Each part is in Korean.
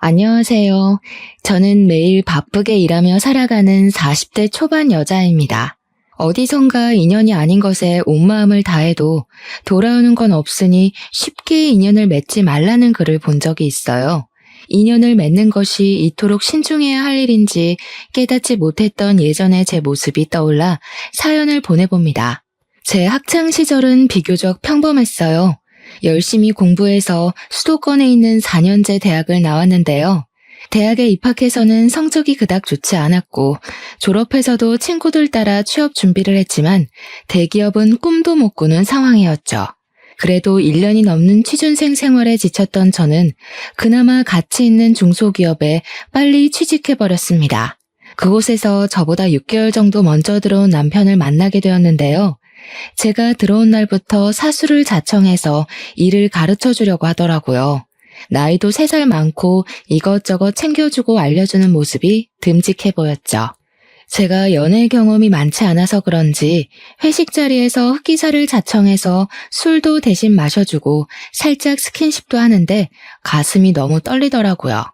안녕하세요. 저는 매일 바쁘게 일하며 살아가는 40대 초반 여자입니다. 어디선가 인연이 아닌 것에 온 마음을 다해도 돌아오는 건 없으니 쉽게 인연을 맺지 말라는 글을 본 적이 있어요. 인연을 맺는 것이 이토록 신중해야 할 일인지 깨닫지 못했던 예전의 제 모습이 떠올라 사연을 보내봅니다. 제 학창 시절은 비교적 평범했어요. 열심히 공부해서 수도권에 있는 4년제 대학을 나왔는데요. 대학에 입학해서는 성적이 그닥 좋지 않았고 졸업해서도 친구들 따라 취업 준비를 했지만 대기업은 꿈도 못 꾸는 상황이었죠. 그래도 1년이 넘는 취준생 생활에 지쳤던 저는 그나마 가치 있는 중소기업에 빨리 취직해버렸습니다. 그곳에서 저보다 6개월 정도 먼저 들어온 남편을 만나게 되었는데요. 제가 들어온 날부터 사수를 자청해서 일을 가르쳐 주려고 하더라고요. 나이도 3살 많고 이것저것 챙겨주고 알려주는 모습이 듬직해 보였죠. 제가 연애 경험이 많지 않아서 그런지 회식 자리에서 흑기사를 자청해서 술도 대신 마셔주고 살짝 스킨십도 하는데 가슴이 너무 떨리더라고요.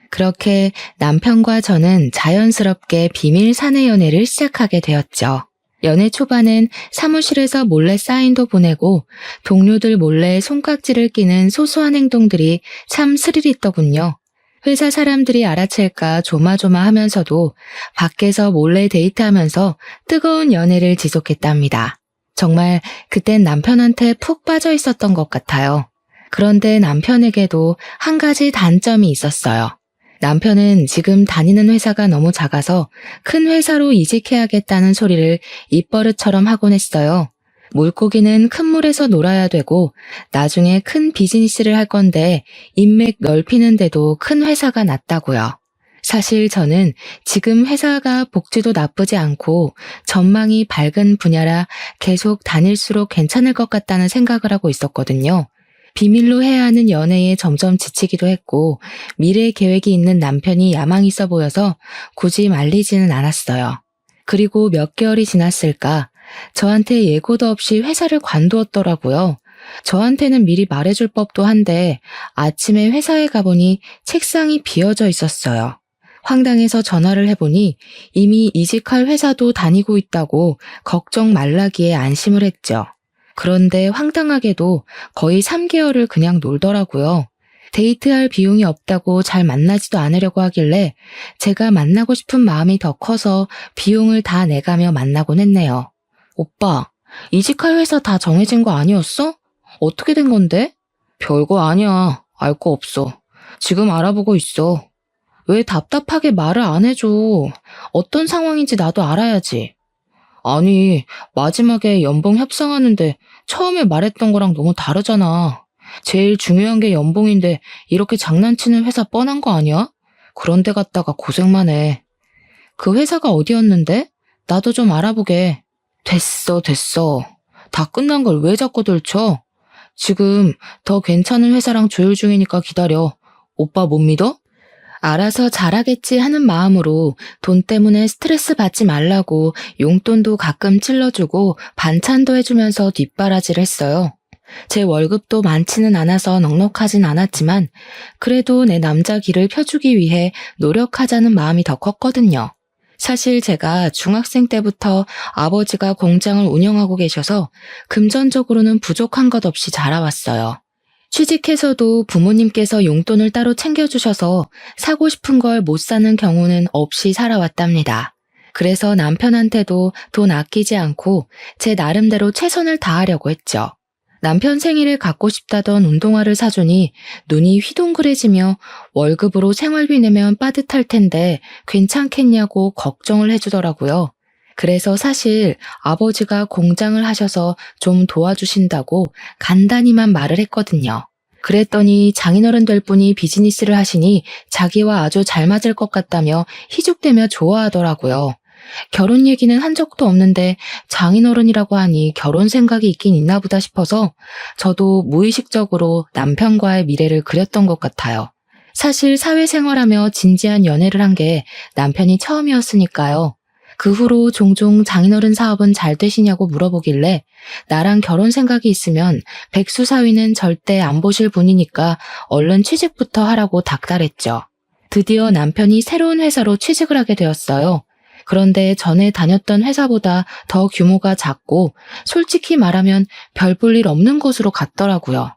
그렇게 남편과 저는 자연스럽게 비밀 사내 연애를 시작하게 되었죠. 연애 초반엔 사무실에서 몰래 사인도 보내고 동료들 몰래 손깍지를 끼는 소소한 행동들이 참 스릴 있더군요. 회사 사람들이 알아챌까 조마조마하면서도 밖에서 몰래 데이트하면서 뜨거운 연애를 지속했답니다. 정말 그땐 남편한테 푹 빠져 있었던 것 같아요. 그런데 남편에게도 한 가지 단점이 있었어요. 남편은 지금 다니는 회사가 너무 작아서 큰 회사로 이직해야겠다는 소리를 입버릇처럼 하곤 했어요. 물고기는 큰 물에서 놀아야 되고 나중에 큰 비즈니스를 할 건데 인맥 넓히는데도 큰 회사가 낫다고요. 사실 저는 지금 회사가 복지도 나쁘지 않고 전망이 밝은 분야라 계속 다닐수록 괜찮을 것 같다는 생각을 하고 있었거든요. 비밀로 해야 하는 연애에 점점 지치기도 했고 미래 계획이 있는 남편이 야망 있어 보여서 굳이 말리지는 않았어요. 그리고 몇 개월이 지났을까 저한테 예고도 없이 회사를 관두었더라고요. 저한테는 미리 말해줄 법도 한데 아침에 회사에 가보니 책상이 비어져 있었어요. 황당해서 전화를 해보니 이미 이직할 회사도 다니고 있다고 걱정 말라기에 안심을 했죠. 그런데 황당하게도 거의 3개월을 그냥 놀더라고요. 데이트할 비용이 없다고 잘 만나지도 않으려고 하길래 제가 만나고 싶은 마음이 더 커서 비용을 다 내가며 만나곤 했네요. 오빠, 이직할 회사 다 정해진 거 아니었어? 어떻게 된 건데? 별거 아니야. 알 거 없어. 지금 알아보고 있어. 왜 답답하게 말을 안 해줘? 어떤 상황인지 나도 알아야지. 아니, 마지막에 연봉 협상하는데 처음에 말했던 거랑 너무 다르잖아. 제일 중요한 게 연봉인데 이렇게 장난치는 회사 뻔한 거 아니야? 그런 데 갔다가 고생만 해. 그 회사가 어디였는데? 나도 좀 알아보게. 됐어. 다 끝난 걸 왜 자꾸 들춰? 지금 더 괜찮은 회사랑 조율 중이니까 기다려. 오빠 못 믿어? 알아서 잘하겠지 하는 마음으로 돈 때문에 스트레스 받지 말라고 용돈도 가끔 찔러주고 반찬도 해주면서 뒷바라지를 했어요. 제 월급도 많지는 않아서 넉넉하진 않았지만 그래도 내 남자 길을 펴주기 위해 노력하자는 마음이 더 컸거든요. 사실 제가 중학생 때부터 아버지가 공장을 운영하고 계셔서 금전적으로는 부족한 것 없이 자라왔어요. 취직해서도 부모님께서 용돈을 따로 챙겨주셔서 사고 싶은 걸 못 사는 경우는 없이 살아왔답니다. 그래서 남편한테도 돈 아끼지 않고 제 나름대로 최선을 다하려고 했죠. 남편 생일에 갖고 싶다던 운동화를 사주니 눈이 휘둥그레지며 월급으로 생활비 내면 빠듯할 텐데 괜찮겠냐고 걱정을 해주더라고요. 그래서 사실 아버지가 공장을 하셔서 좀 도와주신다고 간단히만 말을 했거든요. 그랬더니 장인어른 될 분이 비즈니스를 하시니 자기와 아주 잘 맞을 것 같다며 희죽대며 좋아하더라고요. 결혼 얘기는 한 적도 없는데 장인어른이라고 하니 결혼 생각이 있긴 있나 보다 싶어서 저도 무의식적으로 남편과의 미래를 그렸던 것 같아요. 사실 사회생활하며 진지한 연애를 한 게 남편이 처음이었으니까요. 그 후로 종종 장인어른 사업은 잘 되시냐고 물어보길래 나랑 결혼 생각이 있으면 백수 사위는 절대 안 보실 분이니까 얼른 취직부터 하라고 닥달했죠. 드디어 남편이 새로운 회사로 취직을 하게 되었어요. 그런데 전에 다녔던 회사보다 더 규모가 작고 솔직히 말하면 별 볼 일 없는 곳으로 갔더라고요.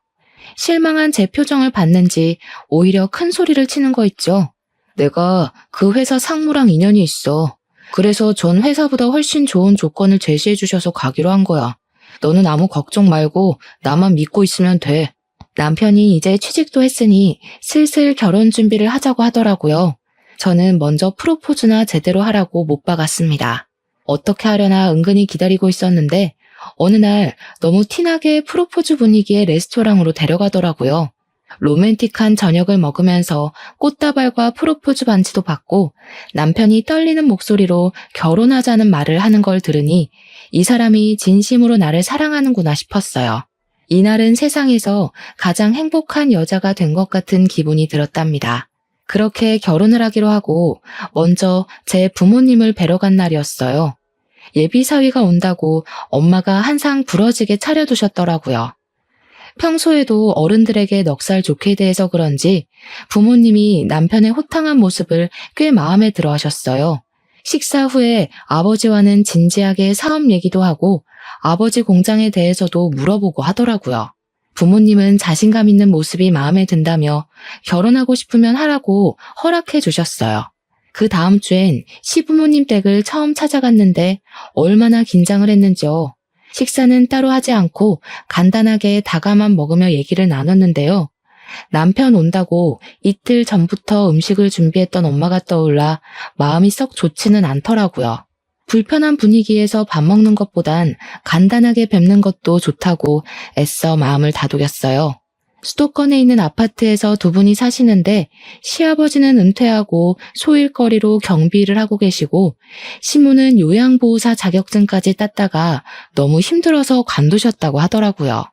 실망한 제 표정을 봤는지 오히려 큰 소리를 치는 거 있죠. 내가 그 회사 상무랑 인연이 있어. 그래서 전 회사보다 훨씬 좋은 조건을 제시해 주셔서 가기로 한 거야. 너는 아무 걱정 말고 나만 믿고 있으면 돼. 남편이 이제 취직도 했으니 슬슬 결혼 준비를 하자고 하더라고요. 저는 먼저 프로포즈나 제대로 하라고 못 박았습니다. 어떻게 하려나 은근히 기다리고 있었는데 어느 날 너무 티나게 프로포즈 분위기의 레스토랑으로 데려가더라고요. 로맨틱한 저녁을 먹으면서 꽃다발과 프로포즈 반지도 받고 남편이 떨리는 목소리로 결혼하자는 말을 하는 걸 들으니 이 사람이 진심으로 나를 사랑하는구나 싶었어요. 이날은 세상에서 가장 행복한 여자가 된 것 같은 기분이 들었답니다. 그렇게 결혼을 하기로 하고 먼저 제 부모님을 뵈러 간 날이었어요. 예비 사위가 온다고 엄마가 한상 부러지게 차려두셨더라고요. 평소에도 어른들에게 넉살 좋게 대해서 그런지 부모님이 남편의 호탕한 모습을 꽤 마음에 들어 하셨어요. 식사 후에 아버지와는 진지하게 사업 얘기도 하고 아버지 공장에 대해서도 물어보고 하더라고요. 부모님은 자신감 있는 모습이 마음에 든다며 결혼하고 싶으면 하라고 허락해 주셨어요. 그 다음 주엔 시부모님 댁을 처음 찾아갔는데 얼마나 긴장을 했는지요. 식사는 따로 하지 않고 간단하게 다가만 먹으며 얘기를 나눴는데요. 남편 온다고 이틀 전부터 음식을 준비했던 엄마가 떠올라 마음이 썩 좋지는 않더라고요. 불편한 분위기에서 밥 먹는 것보단 간단하게 뵙는 것도 좋다고 애써 마음을 다독였어요. 수도권에 있는 아파트에서 두 분이 사시는데 시아버지는 은퇴하고 소일거리로 경비를 하고 계시고 시모는 요양보호사 자격증까지 땄다가 너무 힘들어서 관두셨다고 하더라고요.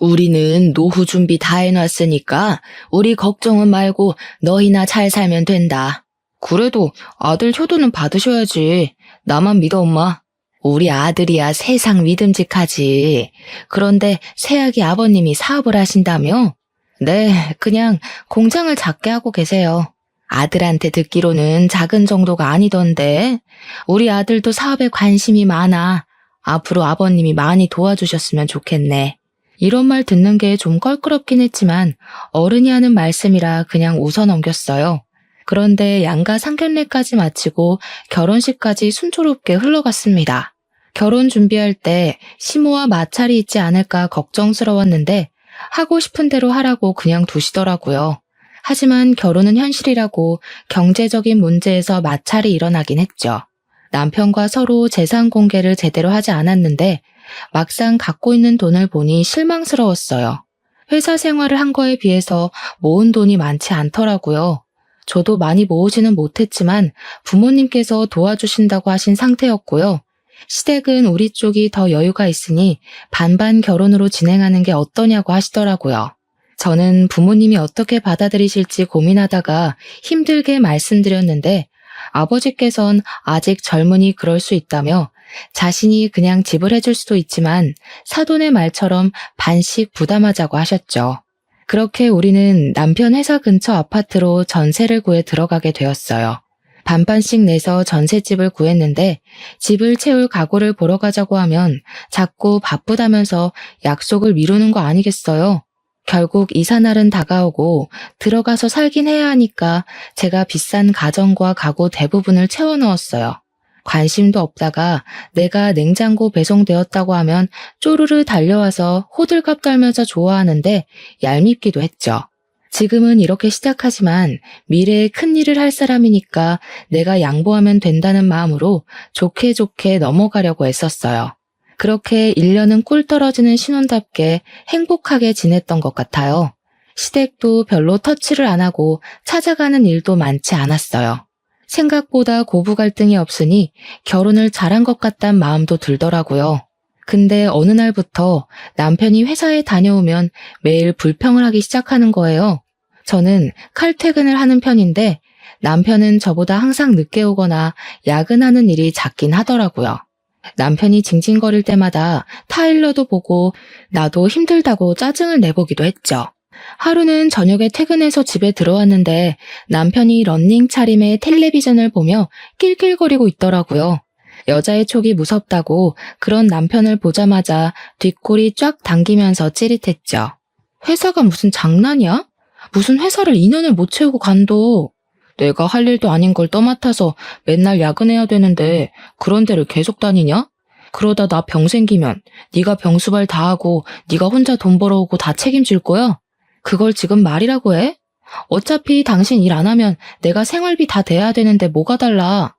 우리는 노후 준비 다 해놨으니까 우리 걱정은 말고 너희나 잘 살면 된다. 그래도 아들 효도는 받으셔야지. 나만 믿어 엄마. 우리 아들이야 세상 믿음직하지. 그런데 새아기 아버님이 사업을 하신다며? 네, 그냥 공장을 작게 하고 계세요. 아들한테 듣기로는 작은 정도가 아니던데. 우리 아들도 사업에 관심이 많아. 앞으로 아버님이 많이 도와주셨으면 좋겠네. 이런 말 듣는 게 좀 껄끄럽긴 했지만 어른이 하는 말씀이라 그냥 웃어 넘겼어요. 그런데 양가 상견례까지 마치고 결혼식까지 순조롭게 흘러갔습니다. 결혼 준비할 때 시모와 마찰이 있지 않을까 걱정스러웠는데 하고 싶은 대로 하라고 그냥 두시더라고요. 하지만 결혼은 현실이라고 경제적인 문제에서 마찰이 일어나긴 했죠. 남편과 서로 재산 공개를 제대로 하지 않았는데 막상 갖고 있는 돈을 보니 실망스러웠어요. 회사 생활을 한 거에 비해서 모은 돈이 많지 않더라고요. 저도 많이 모으지는 못했지만 부모님께서 도와주신다고 하신 상태였고요. 시댁은 우리 쪽이 더 여유가 있으니 반반 결혼으로 진행하는 게 어떠냐고 하시더라고요. 저는 부모님이 어떻게 받아들이실지 고민하다가 힘들게 말씀드렸는데 아버지께선 아직 젊으니 그럴 수 있다며 자신이 그냥 지불해줄 수도 있지만 사돈의 말처럼 반씩 부담하자고 하셨죠. 그렇게 우리는 남편 회사 근처 아파트로 전세를 구해 들어가게 되었어요. 반반씩 내서 전셋집을 구했는데 집을 채울 가구를 보러 가자고 하면 자꾸 바쁘다면서 약속을 미루는 거 아니겠어요? 결국 이사날은 다가오고 들어가서 살긴 해야 하니까 제가 비싼 가전과 가구 대부분을 채워 넣었어요. 관심도 없다가 내가 냉장고 배송되었다고 하면 쪼르르 달려와서 호들갑 떨면서 좋아하는데 얄밉기도 했죠. 지금은 이렇게 시작하지만 미래에 큰일을 할 사람이니까 내가 양보하면 된다는 마음으로 좋게 좋게 넘어가려고 애썼어요. 그렇게 1년은 꿀 떨어지는 신혼답게 행복하게 지냈던 것 같아요. 시댁도 별로 터치를 안 하고 찾아가는 일도 많지 않았어요. 생각보다 고부 갈등이 없으니 결혼을 잘한 것 같단 마음도 들더라고요. 근데 어느 날부터 남편이 회사에 다녀오면 매일 불평을 하기 시작하는 거예요. 저는 칼퇴근을 하는 편인데 남편은 저보다 항상 늦게 오거나 야근하는 일이 잦긴 하더라고요. 남편이 징징거릴 때마다 타일러도 보고 나도 힘들다고 짜증을 내보기도 했죠. 하루는 저녁에 퇴근해서 집에 들어왔는데 남편이 런닝 차림에 텔레비전을 보며 낄낄거리고 있더라고요. 여자의 촉이 무섭다고 그런 남편을 보자마자 뒷골이 쫙 당기면서 찌릿했죠. 회사가 무슨 장난이야? 무슨 회사를 2년을 못 채우고 간도. 내가 할 일도 아닌 걸 떠맡아서 맨날 야근해야 되는데 그런 데를 계속 다니냐? 그러다 나 병 생기면 네가 병수발 다 하고 네가 혼자 돈 벌어오고 다 책임질 거야? 그걸 지금 말이라고 해? 어차피 당신 일 안 하면 내가 생활비 다 대야 되는데 뭐가 달라?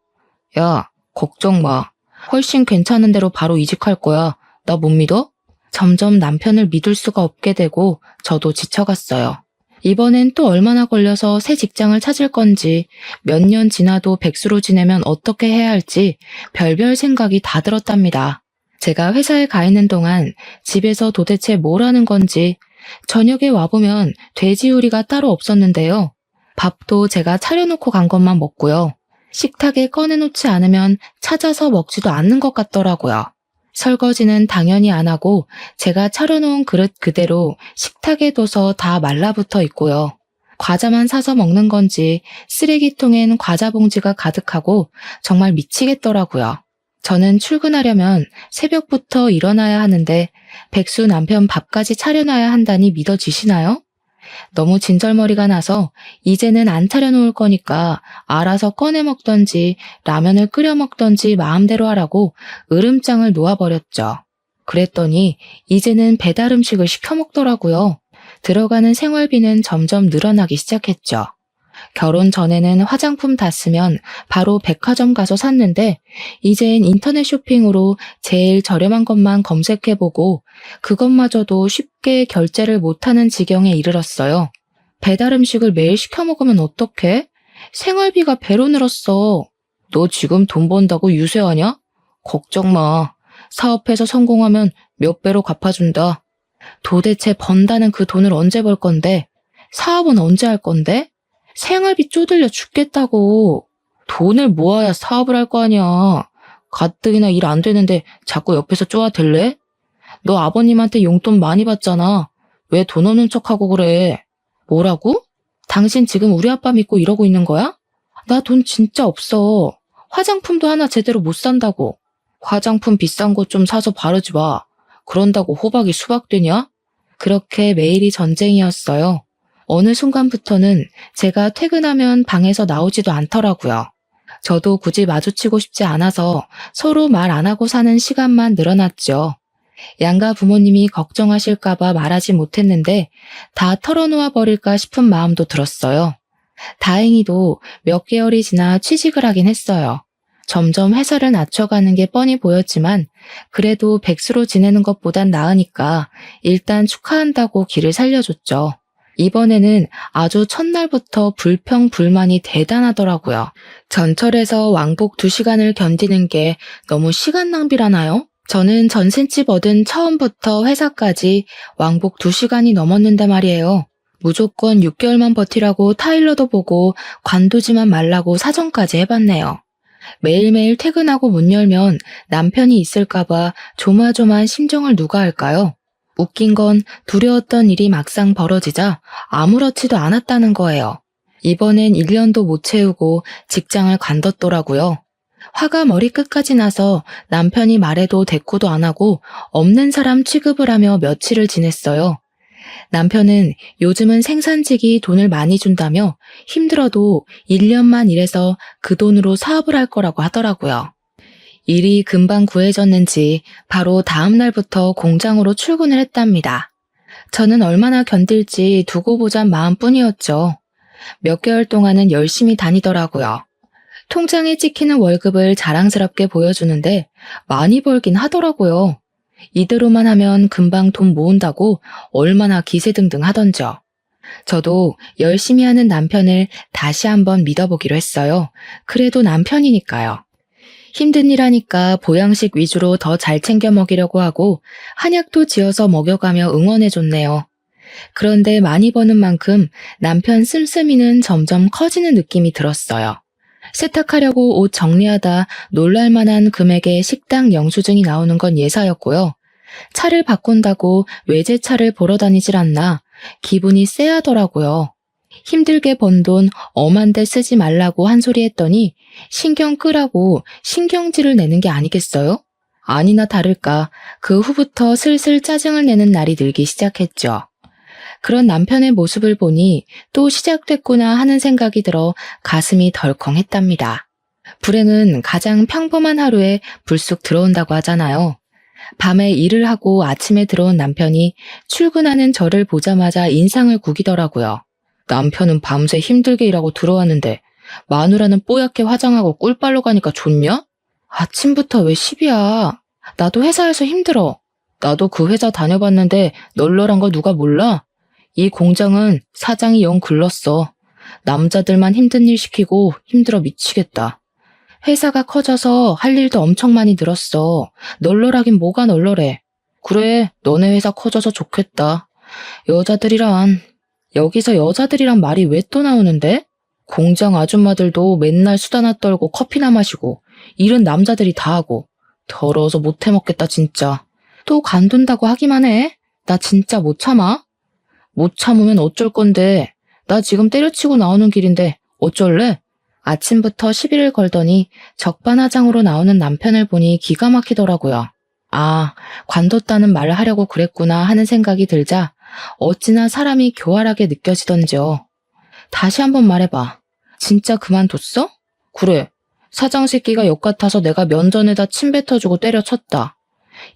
야, 걱정 마. 훨씬 괜찮은 데로 바로 이직할 거야. 나 못 믿어? 점점 남편을 믿을 수가 없게 되고 저도 지쳐갔어요. 이번엔 또 얼마나 걸려서 새 직장을 찾을 건지, 몇 년 지나도 백수로 지내면 어떻게 해야 할지 별별 생각이 다 들었답니다. 제가 회사에 가 있는 동안 집에서 도대체 뭘 하는 건지, 저녁에 와보면 돼지우리가 따로 없었는데요. 밥도 제가 차려놓고 간 것만 먹고요. 식탁에 꺼내놓지 않으면 찾아서 먹지도 않는 것 같더라고요. 설거지는 당연히 안 하고 제가 차려놓은 그릇 그대로 식탁에 둬서 다 말라붙어 있고요. 과자만 사서 먹는 건지 쓰레기통엔 과자 봉지가 가득하고 정말 미치겠더라고요. 저는 출근하려면 새벽부터 일어나야 하는데 백수 남편 밥까지 차려놔야 한다니 믿어지시나요? 너무 진절머리가 나서 이제는 안 차려놓을 거니까 알아서 꺼내 먹던지 라면을 끓여 먹던지 마음대로 하라고 으름장을 놓아버렸죠. 그랬더니 이제는 배달 음식을 시켜 먹더라고요. 들어가는 생활비는 점점 늘어나기 시작했죠. 결혼 전에는 화장품 다 쓰면 바로 백화점 가서 샀는데 이젠 인터넷 쇼핑으로 제일 저렴한 것만 검색해보고 그것마저도 쉽게 결제를 못하는 지경에 이르렀어요. 배달 음식을 매일 시켜 먹으면 어떡해? 생활비가 배로 늘었어. 너 지금 돈 번다고 유세하냐? 걱정 마. 사업해서 성공하면 몇 배로 갚아준다. 도대체 번다는 그 돈을 언제 벌 건데? 사업은 언제 할 건데? 생활비 쪼들려 죽겠다고. 돈을 모아야 사업을 할 거 아니야. 가뜩이나 일 안 되는데 자꾸 옆에서 쪼아댈래? 너 아버님한테 용돈 많이 받잖아. 왜 돈 없는 척하고 그래? 뭐라고? 당신 지금 우리 아빠 믿고 이러고 있는 거야? 나 돈 진짜 없어. 화장품도 하나 제대로 못 산다고. 화장품 비싼 거 좀 사서 바르지 마. 그런다고 호박이 수박 되냐? 그렇게 매일이 전쟁이었어요. 어느 순간부터는 제가 퇴근하면 방에서 나오지도 않더라고요. 저도 굳이 마주치고 싶지 않아서 서로 말 안 하고 사는 시간만 늘어났죠. 양가 부모님이 걱정하실까봐 말하지 못했는데 다 털어놓아 버릴까 싶은 마음도 들었어요. 다행히도 몇 개월이 지나 취직을 하긴 했어요. 점점 회사를 낮춰가는 게 뻔히 보였지만 그래도 백수로 지내는 것보단 나으니까 일단 축하한다고 길을 살려줬죠. 이번에는 아주 첫날부터 불평불만이 대단하더라고요. 전철에서 왕복 2시간을 견디는 게 너무 시간 낭비라나요? 저는 전셋집 얻은 처음부터 회사까지 왕복 2시간이 넘었는데 말이에요. 무조건 6개월만 버티라고 타일러도 보고 관두지만 말라고 사정까지 해봤네요. 매일매일 퇴근하고 문 열면 남편이 있을까봐 조마조마한 심정을 누가 알까요? 웃긴 건 두려웠던 일이 막상 벌어지자 아무렇지도 않았다는 거예요. 이번엔 1년도 못 채우고 직장을 관뒀더라고요. 화가 머리끝까지 나서 남편이 말해도 대꾸도 안 하고 없는 사람 취급을 하며 며칠을 지냈어요. 남편은 요즘은 생산직이 돈을 많이 준다며 힘들어도 1년만 일해서 그 돈으로 사업을 할 거라고 하더라고요. 일이 금방 구해졌는지 바로 다음 날부터 공장으로 출근을 했답니다. 저는 얼마나 견딜지 두고 보잔 마음뿐이었죠. 몇 개월 동안은 열심히 다니더라고요. 통장에 찍히는 월급을 자랑스럽게 보여주는데 많이 벌긴 하더라고요. 이대로만 하면 금방 돈 모은다고 얼마나 기세등등 하던죠. 저도 열심히 하는 남편을 다시 한번 믿어보기로 했어요. 그래도 남편이니까요. 힘든 일 하니까 보양식 위주로 더 잘 챙겨 먹이려고 하고 한약도 지어서 먹여가며 응원해줬네요. 그런데 많이 버는 만큼 남편 씀씀이는 점점 커지는 느낌이 들었어요. 세탁하려고 옷 정리하다 놀랄만한 금액의 식당 영수증이 나오는 건 예사였고요. 차를 바꾼다고 외제차를 보러 다니질 않나 기분이 쎄하더라고요. 힘들게 번 돈 엄한데 쓰지 말라고 한 소리 했더니 신경 끄라고 신경질을 내는 게 아니겠어요? 아니나 다를까 그 후부터 슬슬 짜증을 내는 날이 늘기 시작했죠. 그런 남편의 모습을 보니 또 시작됐구나 하는 생각이 들어 가슴이 덜컹했답니다. 불행은 가장 평범한 하루에 불쑥 들어온다고 하잖아요. 밤에 일을 하고 아침에 들어온 남편이 출근하는 저를 보자마자 인상을 구기더라고요. 남편은 밤새 힘들게 일하고 들어왔는데 마누라는 뽀얗게 화장하고 꿀빨로 가니까 좋냐? 아침부터 왜 시비야? 나도 회사에서 힘들어. 나도 그 회사 다녀봤는데 널널한 거 누가 몰라? 이 공장은 사장이 영 글렀어. 남자들만 힘든 일 시키고 힘들어 미치겠다. 회사가 커져서 할 일도 엄청 많이 늘었어. 널널하긴 뭐가 널널해. 그래, 너네 회사 커져서 좋겠다. 여자들이란... 여기서 여자들이란 말이 왜 또 나오는데? 공장 아줌마들도 맨날 수다나 떨고 커피나 마시고 일은 남자들이 다 하고 더러워서 못 해먹겠다 진짜. 또 간둔다고 하기만 해? 나 진짜 못 참아? 못 참으면 어쩔 건데. 나 지금 때려치고 나오는 길인데 어쩔래? 아침부터 시비를 걸더니 적반하장으로 나오는 남편을 보니 기가 막히더라고요. 아, 관뒀다는 말을 하려고 그랬구나 하는 생각이 들자 어찌나 사람이 교활하게 느껴지던지요. 다시 한번 말해봐. 진짜 그만뒀어? 그래. 사장 새끼가 역 같아서 내가 면전에다 침 뱉어주고 때려쳤다.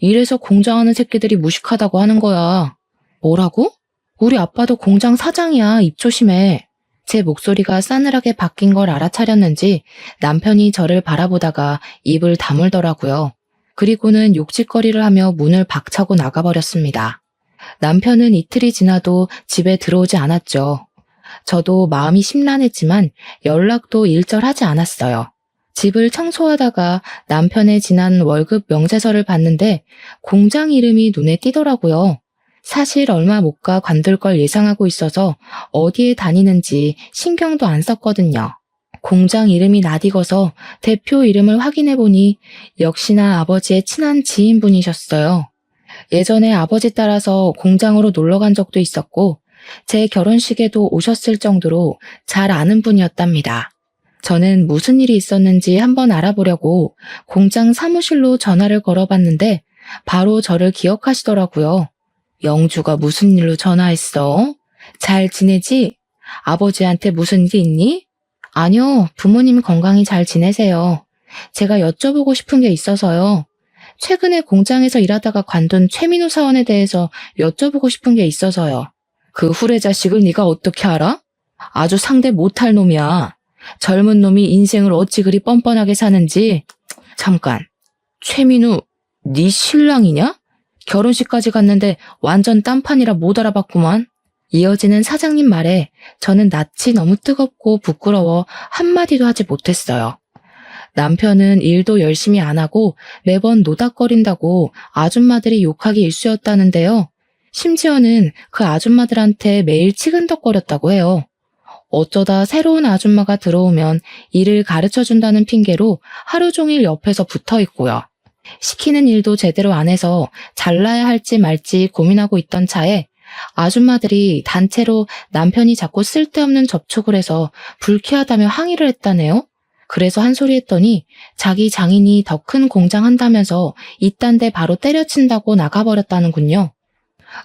이래서 공장하는 새끼들이 무식하다고 하는 거야. 뭐라고? 우리 아빠도 공장 사장이야. 입 조심해. 제 목소리가 싸늘하게 바뀐 걸 알아차렸는지 남편이 저를 바라보다가 입을 다물더라고요. 그리고는 욕짓거리를 하며 문을 박차고 나가버렸습니다. 남편은 이틀이 지나도 집에 들어오지 않았죠. 저도 마음이 심란했지만 연락도 일절하지 않았어요. 집을 청소하다가 남편의 지난 월급 명세서를 봤는데 공장 이름이 눈에 띄더라고요. 사실 얼마 못 가 관둘 걸 예상하고 있어서 어디에 다니는지 신경도 안 썼거든요. 공장 이름이 낯익어서 대표 이름을 확인해보니 역시나 아버지의 친한 지인분이셨어요. 예전에 아버지 따라서 공장으로 놀러 간 적도 있었고 제 결혼식에도 오셨을 정도로 잘 아는 분이었답니다. 저는 무슨 일이 있었는지 한번 알아보려고 공장 사무실로 전화를 걸어봤는데 바로 저를 기억하시더라고요. 영주가 무슨 일로 전화했어? 잘 지내지? 아버지한테 무슨 일 있니? 아니요, 부모님 건강히 잘 지내세요. 제가 여쭤보고 싶은 게 있어서요. 최근에 공장에서 일하다가 관둔 최민우 사원에 대해서 여쭤보고 싶은 게 있어서요. 그 후레 자식을 네가 어떻게 알아? 아주 상대 못할 놈이야. 젊은 놈이 인생을 어찌 그리 뻔뻔하게 사는지. 잠깐, 최민우 네 신랑이냐? 결혼식까지 갔는데 완전 딴판이라 못 알아봤구만. 이어지는 사장님 말에 저는 낯이 너무 뜨겁고 부끄러워 한마디도 하지 못했어요. 남편은 일도 열심히 안 하고 매번 노닥거린다고 아줌마들이 욕하기 일쑤였다는데요. 심지어는 그 아줌마들한테 매일 치근덕거렸다고 해요. 어쩌다 새로운 아줌마가 들어오면 일을 가르쳐준다는 핑계로 하루 종일 옆에서 붙어 있고요. 시키는 일도 제대로 안 해서 잘라야 할지 말지 고민하고 있던 차에 아줌마들이 단체로 남편이 자꾸 쓸데없는 접촉을 해서 불쾌하다며 항의를 했다네요. 그래서 한 소리 했더니 자기 장인이 더 큰 공장 한다면서 이딴 데 바로 때려친다고 나가버렸다는군요.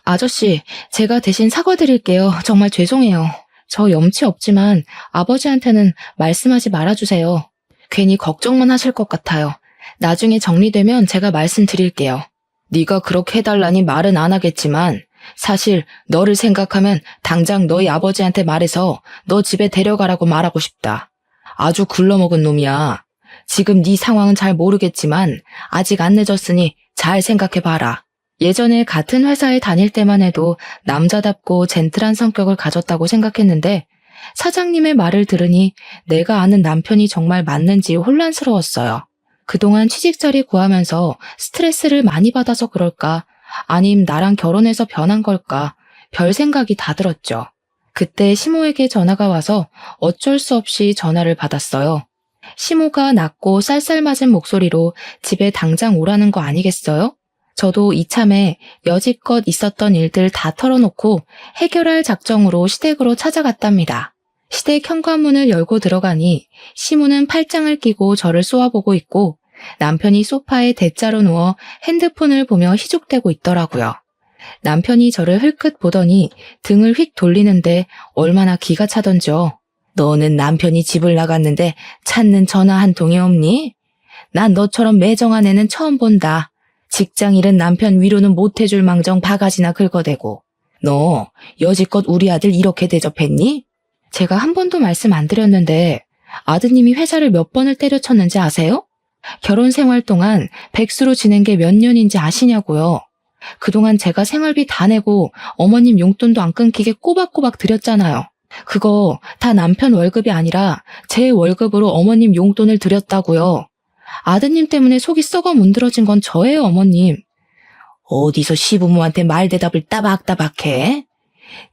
아저씨, 제가 대신 사과드릴게요. 정말 죄송해요. 저 염치 없지만 아버지한테는 말씀하지 말아주세요. 괜히 걱정만 하실 것 같아요. 나중에 정리되면 제가 말씀드릴게요. 네가 그렇게 해달라니 말은 안 하겠지만 사실 너를 생각하면 당장 너희 아버지한테 말해서 너 집에 데려가라고 말하고 싶다. 아주 굴러먹은 놈이야. 지금 네 상황은 잘 모르겠지만 아직 안 늦었으니 잘 생각해봐라. 예전에 같은 회사에 다닐 때만 해도 남자답고 젠틀한 성격을 가졌다고 생각했는데 사장님의 말을 들으니 내가 아는 남편이 정말 맞는지 혼란스러웠어요. 그동안 취직자리 구하면서 스트레스를 많이 받아서 그럴까? 아님 나랑 결혼해서 변한 걸까? 별 생각이 다 들었죠. 그때 시모에게 전화가 와서 어쩔 수 없이 전화를 받았어요. 시모가 낮고 쌀쌀맞은 목소리로 집에 당장 오라는 거 아니겠어요? 저도 이참에 여지껏 있었던 일들 다 털어놓고 해결할 작정으로 시댁으로 찾아갔답니다. 시댁 현관문을 열고 들어가니 시모는 팔짱을 끼고 저를 쏘아보고 있고 남편이 소파에 대자로 누워 핸드폰을 보며 희죽대고 있더라고요. 남편이 저를 흘끗 보더니 등을 휙 돌리는데 얼마나 기가 차던지요. 너는 남편이 집을 나갔는데 찾는 전화 한 통이 없니? 난 너처럼 매정한 애는 처음 본다. 직장 잃은 남편 위로는 못해줄 망정 바가지나 긁어대고. 너 여지껏 우리 아들 이렇게 대접했니? 제가 한 번도 말씀 안 드렸는데 아드님이 회사를 몇 번을 때려쳤는지 아세요? 결혼 생활 동안 백수로 지낸 게 몇 년인지 아시냐고요. 그동안 제가 생활비 다 내고 어머님 용돈도 안 끊기게 꼬박꼬박 드렸잖아요. 그거 다 남편 월급이 아니라 제 월급으로 어머님 용돈을 드렸다고요. 아드님 때문에 속이 썩어 문드러진 건 저예요, 어머님. 어디서 시부모한테 말대답을 따박따박해?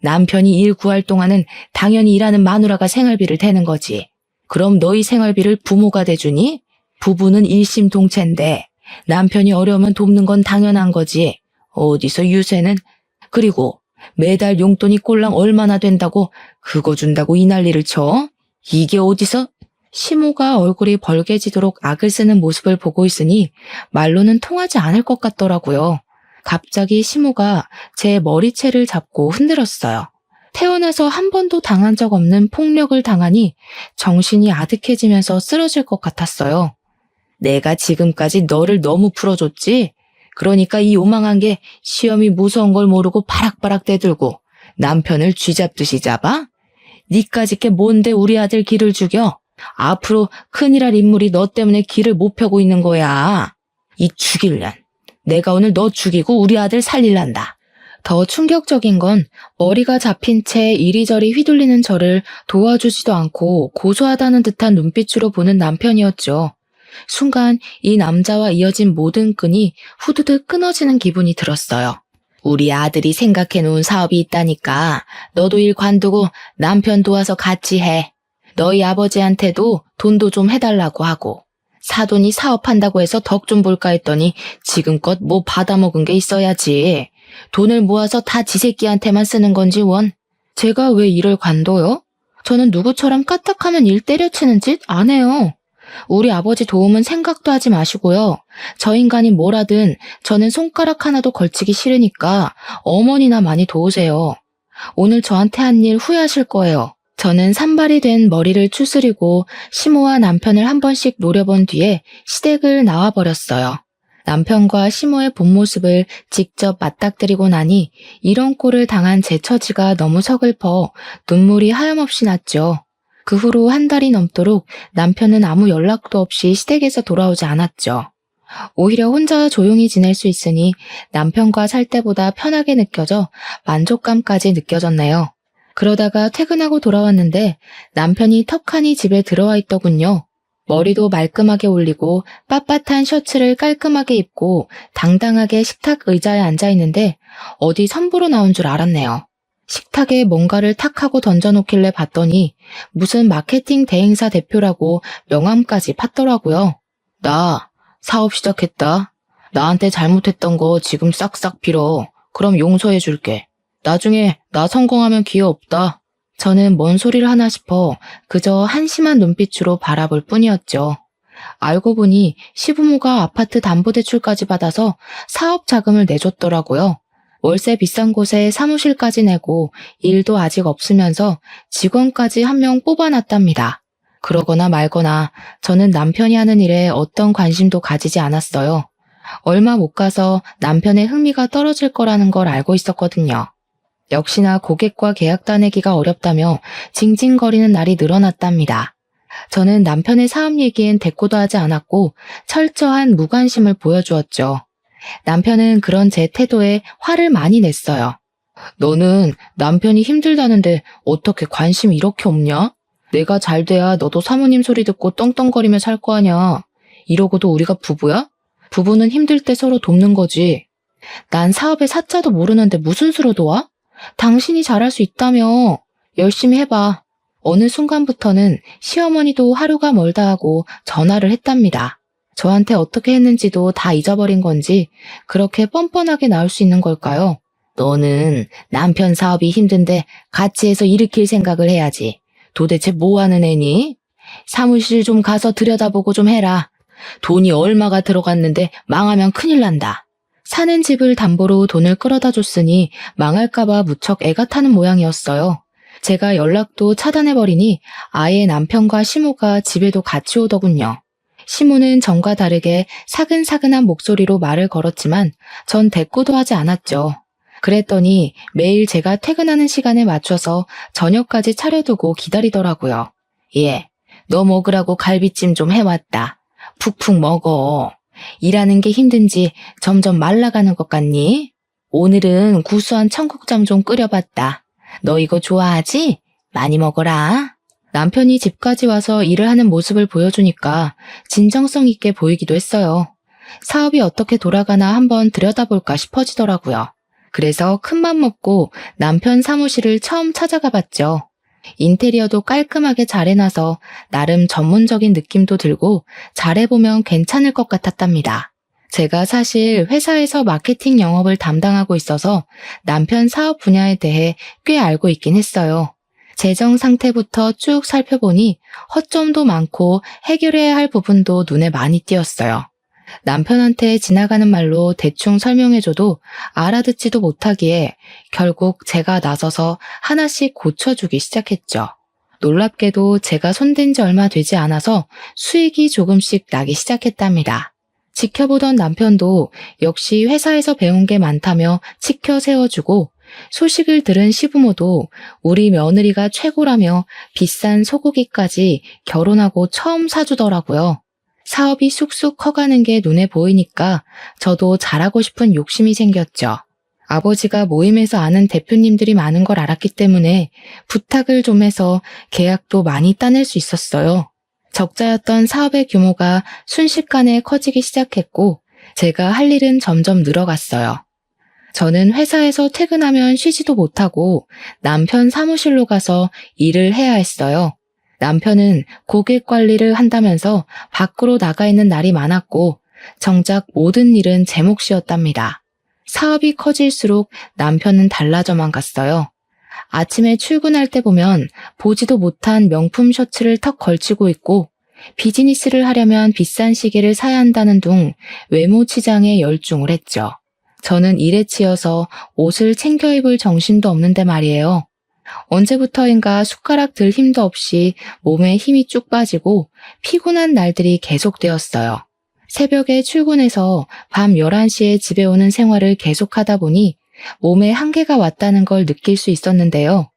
남편이 일 구할 동안은 당연히 일하는 마누라가 생활비를 대는 거지. 그럼 너희 생활비를 부모가 대주니? 부부는 일심동체인데 남편이 어려우면 돕는 건 당연한 거지. 어디서 유세는? 그리고 매달 용돈이 꼴랑 얼마나 된다고 그거 준다고 이 난리를 쳐? 이게 어디서? 시모가 얼굴이 벌개지도록 악을 쓰는 모습을 보고 있으니 말로는 통하지 않을 것 같더라고요. 갑자기 시모가 제 머리채를 잡고 흔들었어요. 태어나서 한 번도 당한 적 없는 폭력을 당하니 정신이 아득해지면서 쓰러질 것 같았어요. 내가 지금까지 너를 너무 풀어줬지? 그러니까 이 요망한 게 시험이 무서운 걸 모르고 바락바락 대들고 남편을 쥐잡듯이 잡아? 니까짓 게 뭔데 우리 아들 기를 죽여? 앞으로 큰일 할 인물이 너 때문에 길을 못 펴고 있는 거야. 이 죽일년. 내가 오늘 너 죽이고 우리 아들 살릴란다. 더 충격적인 건 머리가 잡힌 채 이리저리 휘둘리는 저를 도와주지도 않고 고소하다는 듯한 눈빛으로 보는 남편이었죠. 순간 이 남자와 이어진 모든 끈이 후두둑 끊어지는 기분이 들었어요. 우리 아들이 생각해놓은 사업이 있다니까 너도 일 관두고 남편 도와서 같이 해. 너희 아버지한테도 돈도 좀 해달라고 하고. 사돈이 사업한다고 해서 덕 좀 볼까 했더니 지금껏 뭐 받아먹은 게 있어야지. 돈을 모아서 다 지 새끼한테만 쓰는 건지 원. 제가 왜 일을 관둬요? 저는 누구처럼 까딱하면 일 때려치는 짓 안 해요. 우리 아버지 도움은 생각도 하지 마시고요. 저 인간이 뭘 하든 저는 손가락 하나도 걸치기 싫으니까 어머니나 많이 도우세요. 오늘 저한테 한 일 후회하실 거예요. 저는 산발이 된 머리를 추스리고 시모와 남편을 한 번씩 노려본 뒤에 시댁을 나와버렸어요. 남편과 시모의 본 모습을 직접 맞닥뜨리고 나니 이런 꼴을 당한 제 처지가 너무 서글퍼 눈물이 하염없이 났죠. 그 후로 한 달이 넘도록 남편은 아무 연락도 없이 시댁에서 돌아오지 않았죠. 오히려 혼자 조용히 지낼 수 있으니 남편과 살 때보다 편하게 느껴져 만족감까지 느껴졌네요. 그러다가 퇴근하고 돌아왔는데 남편이 턱하니 집에 들어와 있더군요. 머리도 말끔하게 올리고 빳빳한 셔츠를 깔끔하게 입고 당당하게 식탁 의자에 앉아 있는데 어디 선보러 나온 줄 알았네요. 식탁에 뭔가를 탁 하고 던져놓길래 봤더니 무슨 마케팅 대행사 대표라고 명함까지 팠더라고요. 나 사업 시작했다. 나한테 잘못했던 거 지금 싹싹 빌어. 그럼 용서해 줄게. 나중에 나 성공하면 기회 없다. 저는 뭔 소리를 하나 싶어 그저 한심한 눈빛으로 바라볼 뿐이었죠. 알고 보니 시부모가 아파트 담보대출까지 받아서 사업 자금을 내줬더라고요. 월세 비싼 곳에 사무실까지 내고 일도 아직 없으면서 직원까지 한 명 뽑아놨답니다. 그러거나 말거나 저는 남편이 하는 일에 어떤 관심도 가지지 않았어요. 얼마 못 가서 남편의 흥미가 떨어질 거라는 걸 알고 있었거든요. 역시나 고객과 계약 따내기가 어렵다며 징징거리는 날이 늘어났답니다. 저는 남편의 사업 얘기엔 대꾸도 하지 않았고 철저한 무관심을 보여주었죠. 남편은 그런 제 태도에 화를 많이 냈어요. 너는 남편이 힘들다는데 어떻게 관심이 이렇게 없냐? 내가 잘 돼야 너도 사모님 소리 듣고 떵떵거리며 살 거 아냐. 이러고도 우리가 부부야? 부부는 힘들 때 서로 돕는 거지. 난 사업의 사자도 모르는데 무슨 수로 도와? 당신이 잘할 수 있다며. 열심히 해봐. 어느 순간부터는 시어머니도 하루가 멀다 하고 전화를 했답니다. 저한테 어떻게 했는지도 다 잊어버린 건지 그렇게 뻔뻔하게 나올 수 있는 걸까요? 너는 남편 사업이 힘든데 같이 해서 일으킬 생각을 해야지. 도대체 뭐 하는 애니? 사무실 좀 가서 들여다보고 좀 해라. 돈이 얼마가 들어갔는데 망하면 큰일 난다. 사는 집을 담보로 돈을 끌어다 줬으니 망할까봐 무척 애가 타는 모양이었어요. 제가 연락도 차단해버리니 아예 남편과 시모가 집에도 같이 오더군요. 시모는 전과 다르게 사근사근한 목소리로 말을 걸었지만 전 대꾸도 하지 않았죠. 그랬더니 매일 제가 퇴근하는 시간에 맞춰서 저녁까지 차려두고 기다리더라고요. 예, 너 먹으라고 갈비찜 좀 해왔다. 푹푹 먹어. 일하는 게 힘든지 점점 말라가는 것 같니? 오늘은 구수한 청국장 좀 끓여봤다. 너 이거 좋아하지? 많이 먹어라. 남편이 집까지 와서 일을 하는 모습을 보여주니까 진정성 있게 보이기도 했어요. 사업이 어떻게 돌아가나 한번 들여다볼까 싶어지더라고요. 그래서 큰맘 먹고 남편 사무실을 처음 찾아가 봤죠. 인테리어도 깔끔하게 잘 해놔서 나름 전문적인 느낌도 들고 잘해보면 괜찮을 것 같았답니다. 제가 사실 회사에서 마케팅 영업을 담당하고 있어서 남편 사업 분야에 대해 꽤 알고 있긴 했어요. 재정 상태부터 쭉 살펴보니 허점도 많고 해결해야 할 부분도 눈에 많이 띄었어요. 남편한테 지나가는 말로 대충 설명해줘도 알아듣지도 못하기에 결국 제가 나서서 하나씩 고쳐주기 시작했죠. 놀랍게도 제가 손댄 지 얼마 되지 않아서 수익이 조금씩 나기 시작했답니다. 지켜보던 남편도 역시 회사에서 배운 게 많다며 치켜 세워주고 소식을 들은 시부모도 우리 며느리가 최고라며 비싼 소고기까지 결혼하고 처음 사주더라고요. 사업이 쑥쑥 커가는 게 눈에 보이니까 저도 잘하고 싶은 욕심이 생겼죠. 아버지가 모임에서 아는 대표님들이 많은 걸 알았기 때문에 부탁을 좀 해서 계약도 많이 따낼 수 있었어요. 적자였던 사업의 규모가 순식간에 커지기 시작했고 제가 할 일은 점점 늘어갔어요. 저는 회사에서 퇴근하면 쉬지도 못하고 남편 사무실로 가서 일을 해야 했어요. 남편은 고객 관리를 한다면서 밖으로 나가 있는 날이 많았고 정작 모든 일은 제 몫이었답니다. 사업이 커질수록 남편은 달라져만 갔어요. 아침에 출근할 때 보면 보지도 못한 명품 셔츠를 턱 걸치고 있고 비즈니스를 하려면 비싼 시계를 사야 한다는 둥 외모 치장에 열중을 했죠. 저는 일에 치여서 옷을 챙겨 입을 정신도 없는데 말이에요. 언제부터인가 숟가락 들 힘도 없이 몸에 힘이 쭉 빠지고 피곤한 날들이 계속되었어요. 새벽에 출근해서 밤 11시에 집에 오는 생활을 계속하다 보니 몸에 한계가 왔다는 걸 느낄 수 있었는데요.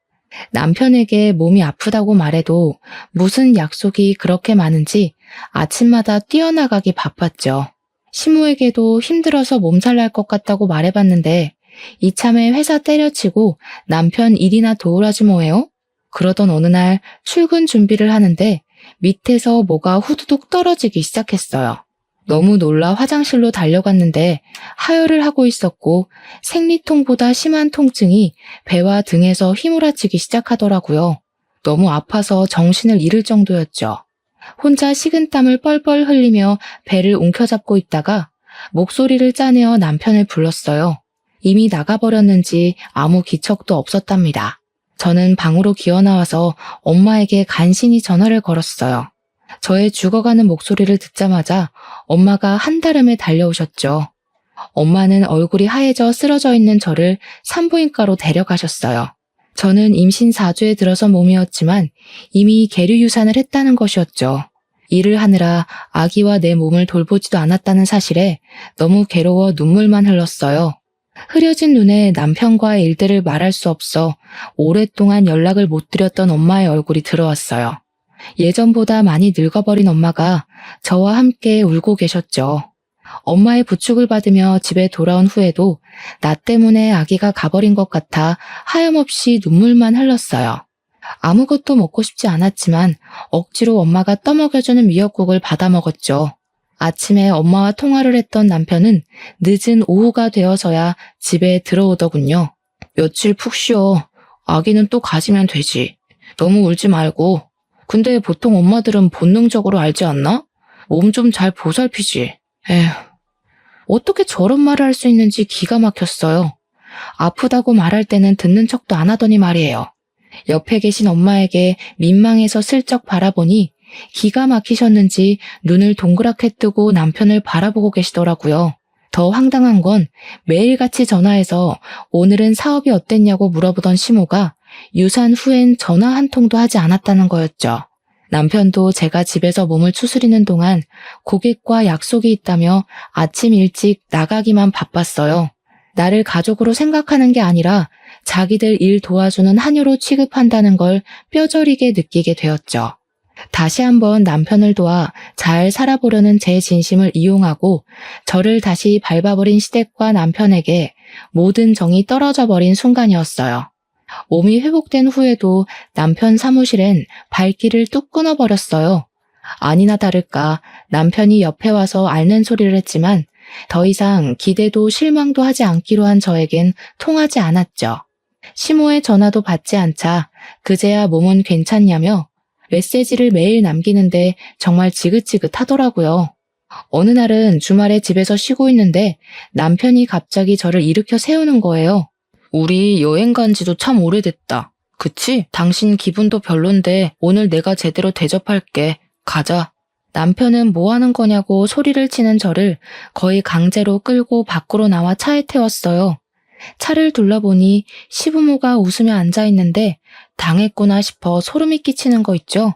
남편에게 몸이 아프다고 말해도 무슨 약속이 그렇게 많은지 아침마다 뛰어나가기 바빴죠. 시모에게도 힘들어서 몸살 날 것 같다고 말해봤는데 이참에 회사 때려치고 남편 일이나 도우라지 뭐예요? 그러던 어느 날 출근 준비를 하는데 밑에서 뭐가 후두둑 떨어지기 시작했어요. 너무 놀라 화장실로 달려갔는데 하혈을 하고 있었고 생리통보다 심한 통증이 배와 등에서 휘몰아치기 시작하더라고요. 너무 아파서 정신을 잃을 정도였죠. 혼자 식은땀을 뻘뻘 흘리며 배를 움켜잡고 있다가 목소리를 짜내어 남편을 불렀어요. 이미 나가버렸는지 아무 기척도 없었답니다. 저는 방으로 기어나와서 엄마에게 간신히 전화를 걸었어요. 저의 죽어가는 목소리를 듣자마자 엄마가 한달음에 달려오셨죠. 엄마는 얼굴이 하얘져 쓰러져 있는 저를 산부인과로 데려가셨어요. 저는 임신 4주에 들어선 몸이었지만 이미 계류유산을 했다는 것이었죠. 일을 하느라 아기와 내 몸을 돌보지도 않았다는 사실에 너무 괴로워 눈물만 흘렀어요. 흐려진 눈에 남편과의 일들을 말할 수 없어 오랫동안 연락을 못 드렸던 엄마의 얼굴이 들어왔어요. 예전보다 많이 늙어버린 엄마가 저와 함께 울고 계셨죠. 엄마의 부축을 받으며 집에 돌아온 후에도 나 때문에 아기가 가버린 것 같아 하염없이 눈물만 흘렀어요. 아무것도 먹고 싶지 않았지만 억지로 엄마가 떠먹여주는 미역국을 받아 먹었죠. 아침에 엄마와 통화를 했던 남편은 늦은 오후가 되어서야 집에 들어오더군요. 며칠 푹 쉬어. 아기는 또 가지면 되지. 너무 울지 말고. 근데 보통 엄마들은 본능적으로 알지 않나? 몸 좀 잘 보살피지. 에휴, 어떻게 저런 말을 할 수 있는지 기가 막혔어요. 아프다고 말할 때는 듣는 척도 안 하더니 말이에요. 옆에 계신 엄마에게 민망해서 슬쩍 바라보니 기가 막히셨는지 눈을 동그랗게 뜨고 남편을 바라보고 계시더라고요. 더 황당한 건 매일같이 전화해서 오늘은 사업이 어땠냐고 물어보던 시모가 유산 후엔 전화 한 통도 하지 않았다는 거였죠. 남편도 제가 집에서 몸을 추스리는 동안 고객과 약속이 있다며 아침 일찍 나가기만 바빴어요. 나를 가족으로 생각하는 게 아니라 자기들 일 도와주는 하녀로 취급한다는 걸 뼈저리게 느끼게 되었죠. 다시 한번 남편을 도와 잘 살아보려는 제 진심을 이용하고 저를 다시 밟아버린 시댁과 남편에게 모든 정이 떨어져 버린 순간이었어요. 몸이 회복된 후에도 남편 사무실엔 발길을 뚝 끊어버렸어요. 아니나 다를까 남편이 옆에 와서 앓는 소리를 했지만 더 이상 기대도 실망도 하지 않기로 한 저에겐 통하지 않았죠. 시모의 전화도 받지 않자 그제야 몸은 괜찮냐며 메시지를 매일 남기는데 정말 지긋지긋하더라고요. 어느 날은 주말에 집에서 쉬고 있는데 남편이 갑자기 저를 일으켜 세우는 거예요. 우리 여행 간 지도 참 오래됐다. 그치? 당신 기분도 별론데 오늘 내가 제대로 대접할게. 가자. 남편은 뭐 하는 거냐고 소리를 치는 저를 거의 강제로 끌고 밖으로 나와 차에 태웠어요. 차를 둘러보니 시부모가 웃으며 앉아있는데 당했구나 싶어 소름이 끼치는 거 있죠?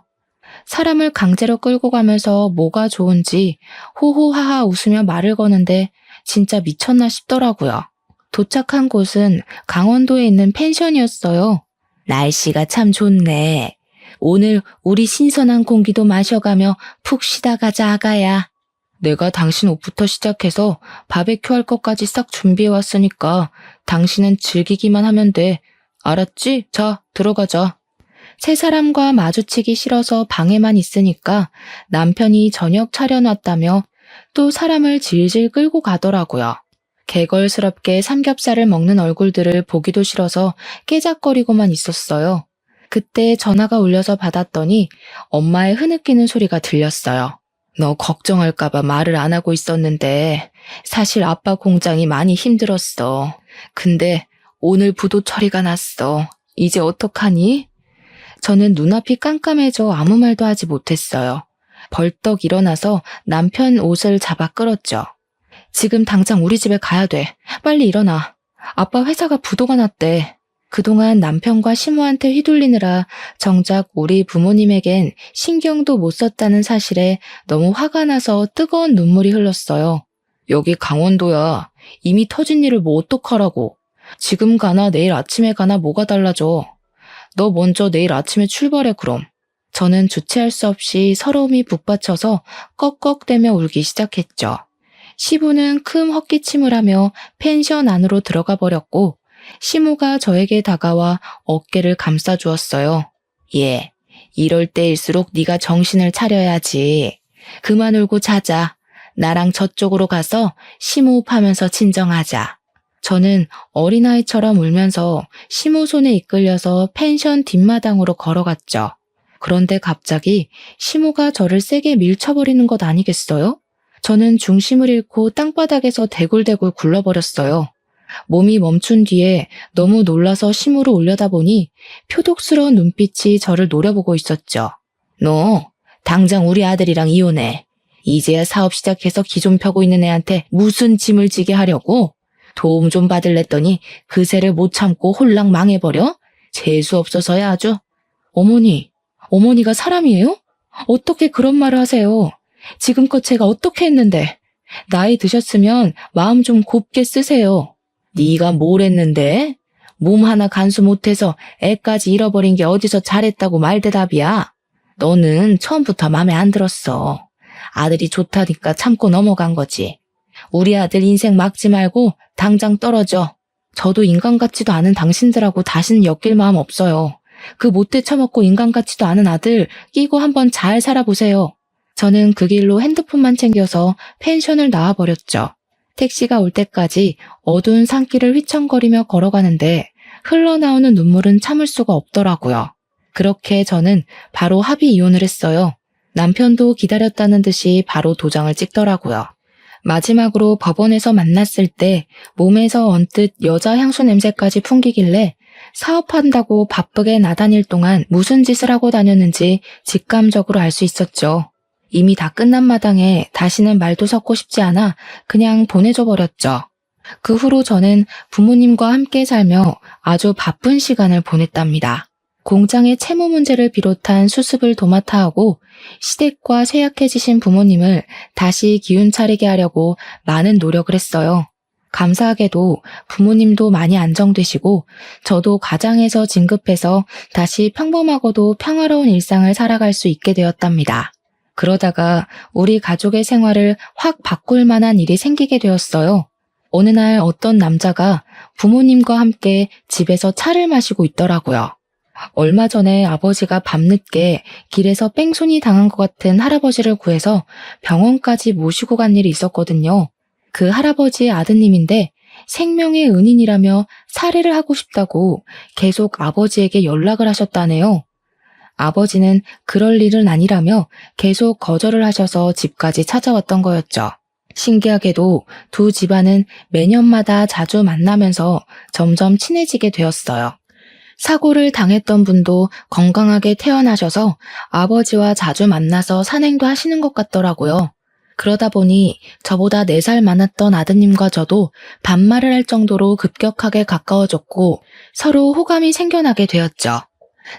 사람을 강제로 끌고 가면서 뭐가 좋은지 호호하하 웃으며 말을 거는데 진짜 미쳤나 싶더라고요. 도착한 곳은 강원도에 있는 펜션이었어요. 날씨가 참 좋네. 오늘 우리 신선한 공기도 마셔가며 푹 쉬다 가자 아가야. 내가 당신 옷부터 시작해서 바베큐 할 것까지 싹 준비해왔으니까 당신은 즐기기만 하면 돼. 알았지? 자, 들어가자. 세 사람과 마주치기 싫어서 방에만 있으니까 남편이 저녁 차려놨다며 또 사람을 질질 끌고 가더라고요. 개걸스럽게 삼겹살을 먹는 얼굴들을 보기도 싫어서 깨작거리고만 있었어요. 그때 전화가 울려서 받았더니 엄마의 흐느끼는 소리가 들렸어요. 너 걱정할까봐 말을 안 하고 있었는데 사실 아빠 공장이 많이 힘들었어. 근데 오늘 부도 처리가 났어. 이제 어떡하니? 저는 눈앞이 깜깜해져 아무 말도 하지 못했어요. 벌떡 일어나서 남편 옷을 잡아 끌었죠. 지금 당장 우리 집에 가야 돼. 빨리 일어나. 아빠 회사가 부도가 났대. 그동안 남편과 시모한테 휘둘리느라 정작 우리 부모님에겐 신경도 못 썼다는 사실에 너무 화가 나서 뜨거운 눈물이 흘렀어요. 여기 강원도야. 이미 터진 일을 뭐 어떡하라고. 지금 가나 내일 아침에 가나 뭐가 달라져. 너 먼저 내일 아침에 출발해 그럼. 저는 주체할 수 없이 서러움이 북받쳐서 꺽꺽대며 울기 시작했죠. 시부는 큰 헛기침을 하며 펜션 안으로 들어가 버렸고 시모가 저에게 다가와 어깨를 감싸주었어요. 예, 이럴 때일수록 네가 정신을 차려야지. 그만 울고 자자. 나랑 저쪽으로 가서 심호흡하면서 진정하자. 저는 어린아이처럼 울면서 시모 손에 이끌려서 펜션 뒷마당으로 걸어갔죠. 그런데 갑자기 시모가 저를 세게 밀쳐버리는 것 아니겠어요? 저는 중심을 잃고 땅바닥에서 대굴대굴 굴러버렸어요. 몸이 멈춘 뒤에 너무 놀라서 심으로 올려다보니 표독스러운 눈빛이 저를 노려보고 있었죠. 너 당장 우리 아들이랑 이혼해. 이제야 사업 시작해서 기 좀 펴고 있는 애한테 무슨 짐을 지게 하려고? 도움 좀 받을랬더니 그새를 못 참고 홀랑 망해버려? 재수 없어서야 아주. 어머니가 사람이에요? 어떻게 그런 말을 하세요? 지금껏 제가 어떻게 했는데. 나이 드셨으면 마음 좀 곱게 쓰세요. 네가 뭘 했는데? 몸 하나 간수 못해서 애까지 잃어버린 게 어디서 잘했다고 말대답이야. 너는 처음부터 마음에 안 들었어. 아들이 좋다니까 참고 넘어간 거지. 우리 아들 인생 막지 말고 당장 떨어져. 저도 인간 같지도 않은 당신들하고 다시는 엮일 마음 없어요. 그 못돼 처먹고 인간 같지도 않은 아들 끼고 한번 잘 살아보세요. 저는 그 길로 핸드폰만 챙겨서 펜션을 나와버렸죠. 택시가 올 때까지 어두운 산길을 휘청거리며 걸어가는데 흘러나오는 눈물은 참을 수가 없더라고요. 그렇게 저는 바로 합의 이혼을 했어요. 남편도 기다렸다는 듯이 바로 도장을 찍더라고요. 마지막으로 법원에서 만났을 때 몸에서 언뜻 여자 향수 냄새까지 풍기길래 사업한다고 바쁘게 나다닐 동안 무슨 짓을 하고 다녔는지 직감적으로 알 수 있었죠. 이미 다 끝난 마당에 다시는 말도 섞고 싶지 않아 그냥 보내줘 버렸죠. 그 후로 저는 부모님과 함께 살며 아주 바쁜 시간을 보냈답니다. 공장의 채무 문제를 비롯한 수습을 도맡아 하고 시댁과 쇠약해지신 부모님을 다시 기운 차리게 하려고 많은 노력을 했어요. 감사하게도 부모님도 많이 안정되시고 저도 가장에서 진급해서 다시 평범하고도 평화로운 일상을 살아갈 수 있게 되었답니다. 그러다가 우리 가족의 생활을 확 바꿀 만한 일이 생기게 되었어요. 어느 날 어떤 남자가 부모님과 함께 집에서 차를 마시고 있더라고요. 얼마 전에 아버지가 밤늦게 길에서 뺑소니 당한 것 같은 할아버지를 구해서 병원까지 모시고 간 일이 있었거든요. 그 할아버지의 아드님인데 생명의 은인이라며 살해를 하고 싶다고 계속 아버지에게 연락을 하셨다네요. 아버지는 그럴 일은 아니라며 계속 거절을 하셔서 집까지 찾아왔던 거였죠. 신기하게도 두 집안은 매년마다 자주 만나면서 점점 친해지게 되었어요. 사고를 당했던 분도 건강하게 태어나셔서 아버지와 자주 만나서 산행도 하시는 것 같더라고요. 그러다 보니 저보다 4살 많았던 아드님과 저도 반말을 할 정도로 급격하게 가까워졌고 서로 호감이 생겨나게 되었죠.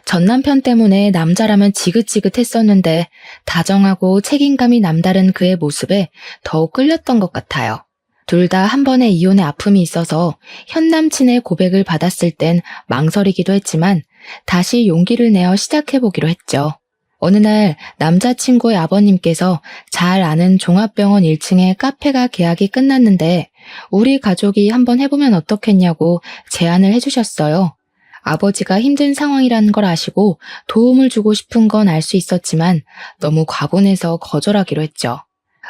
전 남편 때문에 남자라면 지긋지긋했었는데 다정하고 책임감이 남다른 그의 모습에 더욱 끌렸던 것 같아요. 둘 다 한 번의 이혼의 아픔이 있어서 현 남친의 고백을 받았을 땐 망설이기도 했지만 다시 용기를 내어 시작해보기로 했죠. 어느 날 남자친구의 아버님께서 잘 아는 종합병원 1층에 카페가 계약이 끝났는데 우리 가족이 한번 해보면 어떻겠냐고 제안을 해주셨어요. 아버지가 힘든 상황이라는 걸 아시고 도움을 주고 싶은 건 알 수 있었지만 너무 과분해서 거절하기로 했죠.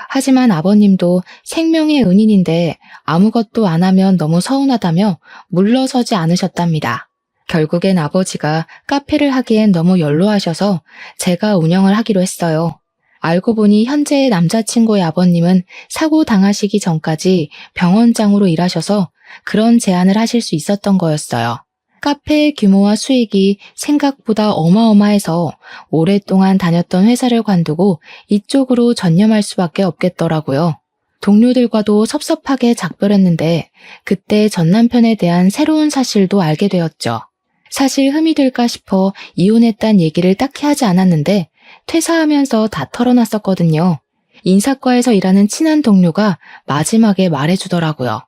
하지만 아버님도 생명의 은인인데 아무것도 안 하면 너무 서운하다며 물러서지 않으셨답니다. 결국엔 아버지가 카페를 하기엔 너무 연로하셔서 제가 운영을 하기로 했어요. 알고 보니 현재의 남자친구의 아버님은 사고 당하시기 전까지 병원장으로 일하셔서 그런 제안을 하실 수 있었던 거였어요. 카페의 규모와 수익이 생각보다 어마어마해서 오랫동안 다녔던 회사를 관두고 이쪽으로 전념할 수밖에 없겠더라고요. 동료들과도 섭섭하게 작별했는데 그때 전 남편에 대한 새로운 사실도 알게 되었죠. 사실 흠이 될까 싶어 이혼했단 얘기를 딱히 하지 않았는데 퇴사하면서 다 털어놨었거든요. 인사과에서 일하는 친한 동료가 마지막에 말해주더라고요.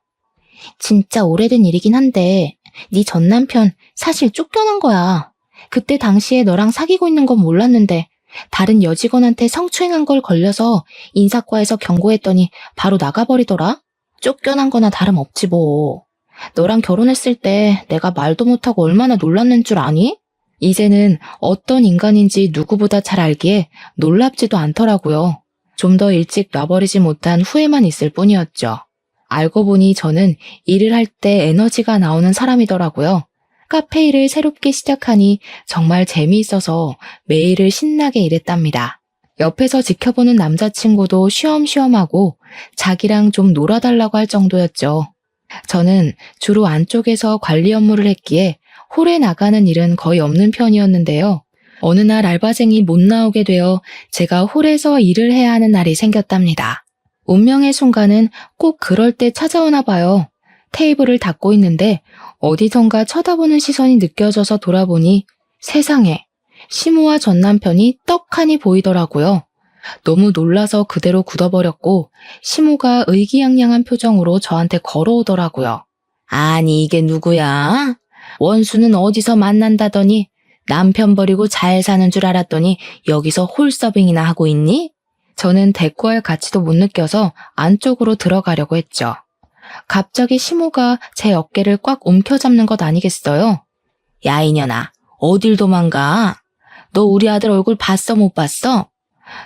진짜 오래된 일이긴 한데 네 전 남편 사실 쫓겨난 거야. 그때 당시에 너랑 사귀고 있는 건 몰랐는데 다른 여직원한테 성추행한 걸 걸려서 인사과에서 경고했더니 바로 나가버리더라. 쫓겨난 거나 다름없지 뭐. 너랑 결혼했을 때 내가 말도 못하고 얼마나 놀랐는 줄 아니? 이제는 어떤 인간인지 누구보다 잘 알기에 놀랍지도 않더라고요. 좀 더 일찍 놔버리지 못한 후회만 있을 뿐이었죠. 알고 보니 저는 일을 할 때 에너지가 나오는 사람이더라고요. 카페 일을 새롭게 시작하니 정말 재미있어서 매일을 신나게 일했답니다. 옆에서 지켜보는 남자친구도 쉬엄쉬엄하고 자기랑 좀 놀아달라고 할 정도였죠. 저는 주로 안쪽에서 관리 업무를 했기에 홀에 나가는 일은 거의 없는 편이었는데요. 어느 날 알바생이 못 나오게 되어 제가 홀에서 일을 해야 하는 날이 생겼답니다. 운명의 순간은 꼭 그럴 때 찾아오나 봐요. 테이블을 닫고 있는데 어디선가 쳐다보는 시선이 느껴져서 돌아보니 세상에 시모와 전 남편이 떡하니 보이더라고요. 너무 놀라서 그대로 굳어버렸고 시모가 의기양양한 표정으로 저한테 걸어오더라고요. 아니 이게 누구야? 원수는 어디서 만난다더니 남편 버리고 잘 사는 줄 알았더니 여기서 홀서빙이나 하고 있니? 저는 대꾸할 가치도 못 느껴서 안쪽으로 들어가려고 했죠. 갑자기 시모가 제 어깨를 꽉 움켜잡는 것 아니겠어요? 야 이년아, 어딜 도망가? 너 우리 아들 얼굴 봤어 못 봤어?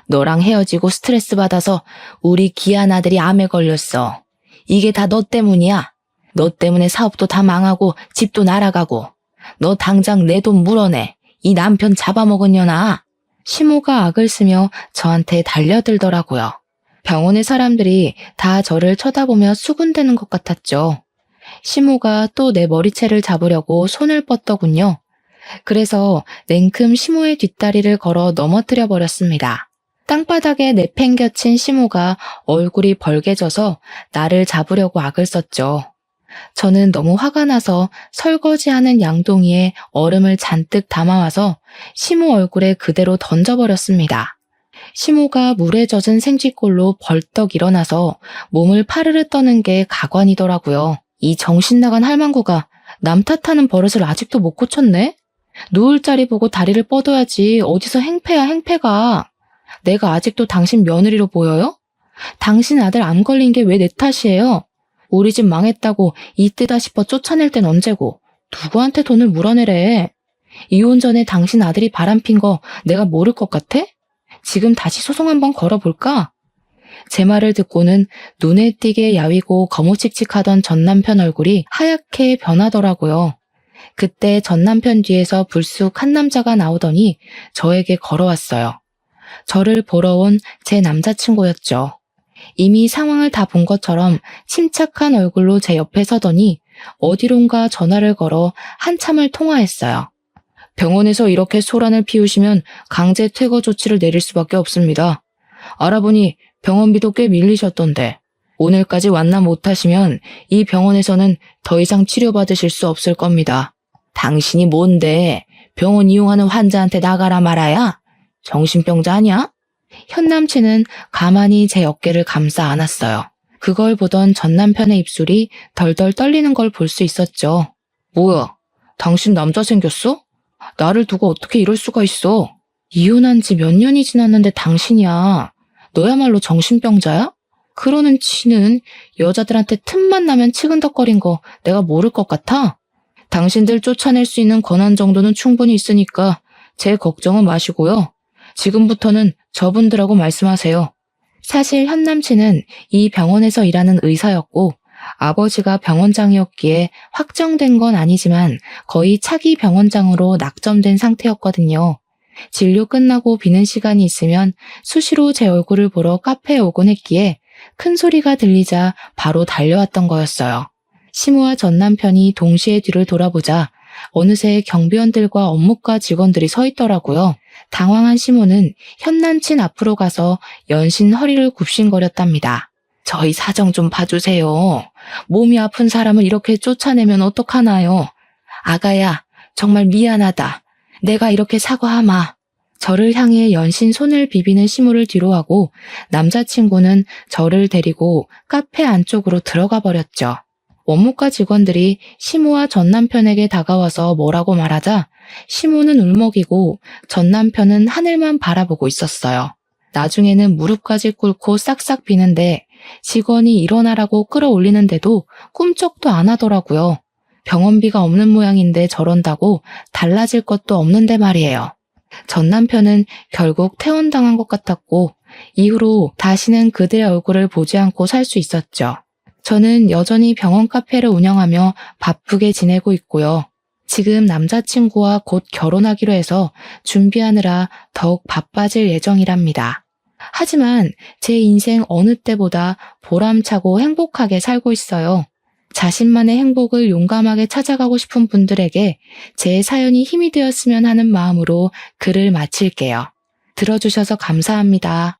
너랑 헤어지고 스트레스 받아서 우리 귀한 아들이 암에 걸렸어. 이게 다 너 때문이야. 너 때문에 사업도 다 망하고 집도 날아가고. 너 당장 내 돈 물어내. 이 남편 잡아먹은 년아. 시모가 악을 쓰며 저한테 달려들더라고요. 병원의 사람들이 다 저를 쳐다보며 수군대는 것 같았죠. 시모가 또 내 머리채를 잡으려고 손을 뻗더군요. 그래서 냉큼 시모의 뒷다리를 걸어 넘어뜨려 버렸습니다. 땅바닥에 내팽겨친 시모가 얼굴이 벌개져서 나를 잡으려고 악을 썼죠. 저는 너무 화가 나서 설거지하는 양동이에 얼음을 잔뜩 담아와서 시모 얼굴에 그대로 던져버렸습니다. 시모가 물에 젖은 생쥐꼴로 벌떡 일어나서 몸을 파르르 떠는 게 가관이더라고요. 이 정신 나간 할망구가 남 탓하는 버릇을 아직도 못 고쳤네? 누울 자리 보고 다리를 뻗어야지 어디서 행패야 행패가. 내가 아직도 당신 며느리로 보여요? 당신 아들 암 걸린 게 왜 내 탓이에요? 우리 집 망했다고 이때다 싶어 쫓아낼 땐 언제고 누구한테 돈을 물어내래. 이혼 전에 당신 아들이 바람핀 거 내가 모를 것 같아? 지금 다시 소송 한번 걸어볼까? 제 말을 듣고는 눈에 띄게 야위고 거무칙칙하던 전 남편 얼굴이 하얗게 변하더라고요. 그때 전 남편 뒤에서 불쑥 한 남자가 나오더니 저에게 걸어왔어요. 저를 보러 온 제 남자친구였죠. 이미 상황을 다 본 것처럼 침착한 얼굴로 제 옆에 서더니 어디론가 전화를 걸어 한참을 통화했어요. 병원에서 이렇게 소란을 피우시면 강제 퇴거 조치를 내릴 수밖에 없습니다. 알아보니 병원비도 꽤 밀리셨던데 오늘까지 완납 못하시면 이 병원에서는 더 이상 치료받으실 수 없을 겁니다. 당신이 뭔데 병원 이용하는 환자한테 나가라 말아야? 정신병자 아니야? 현 남친은 가만히 제 어깨를 감싸 안았어요. 그걸 보던 전 남편의 입술이 덜덜 떨리는 걸 볼 수 있었죠. 뭐야, 당신 남자 생겼어? 나를 두고 어떻게 이럴 수가 있어? 이혼한 지 몇 년이 지났는데 당신이야. 너야말로 정신병자야? 그러는 치는 여자들한테 틈만 나면 치근덕거린 거 내가 모를 것 같아? 당신들 쫓아낼 수 있는 권한 정도는 충분히 있으니까 제 걱정은 마시고요. 지금부터는 저분들하고 말씀하세요. 사실 현 남친은 이 병원에서 일하는 의사였고 아버지가 병원장이었기에 확정된 건 아니지만 거의 차기 병원장으로 낙점된 상태였거든요. 진료 끝나고 비는 시간이 있으면 수시로 제 얼굴을 보러 카페에 오곤 했기에 큰 소리가 들리자 바로 달려왔던 거였어요. 시모와 전 남편이 동시에 뒤를 돌아보자 어느새 경비원들과 업무과 직원들이 서 있더라고요. 당황한 시모는 현 남친 앞으로 가서 연신 허리를 굽신거렸답니다. 저희 사정 좀 봐주세요. 몸이 아픈 사람을 이렇게 쫓아내면 어떡하나요? 아가야, 정말 미안하다. 내가 이렇게 사과하마. 저를 향해 연신 손을 비비는 시모를 뒤로 하고 남자친구는 저를 데리고 카페 안쪽으로 들어가 버렸죠. 원무과 직원들이 시모와 전 남편에게 다가와서 뭐라고 말하자 시모는 울먹이고 전 남편은 하늘만 바라보고 있었어요. 나중에는 무릎까지 꿇고 싹싹 비는데 직원이 일어나라고 끌어올리는데도 꿈쩍도 안 하더라고요. 병원비가 없는 모양인데 저런다고 달라질 것도 없는데 말이에요. 전 남편은 결국 퇴원당한 것 같았고 이후로 다시는 그들의 얼굴을 보지 않고 살 수 있었죠. 저는 여전히 병원 카페를 운영하며 바쁘게 지내고 있고요. 지금 남자친구와 곧 결혼하기로 해서 준비하느라 더욱 바빠질 예정이랍니다. 하지만 제 인생 어느 때보다 보람차고 행복하게 살고 있어요. 자신만의 행복을 용감하게 찾아가고 싶은 분들에게 제 사연이 힘이 되었으면 하는 마음으로 글을 마칠게요. 들어주셔서 감사합니다.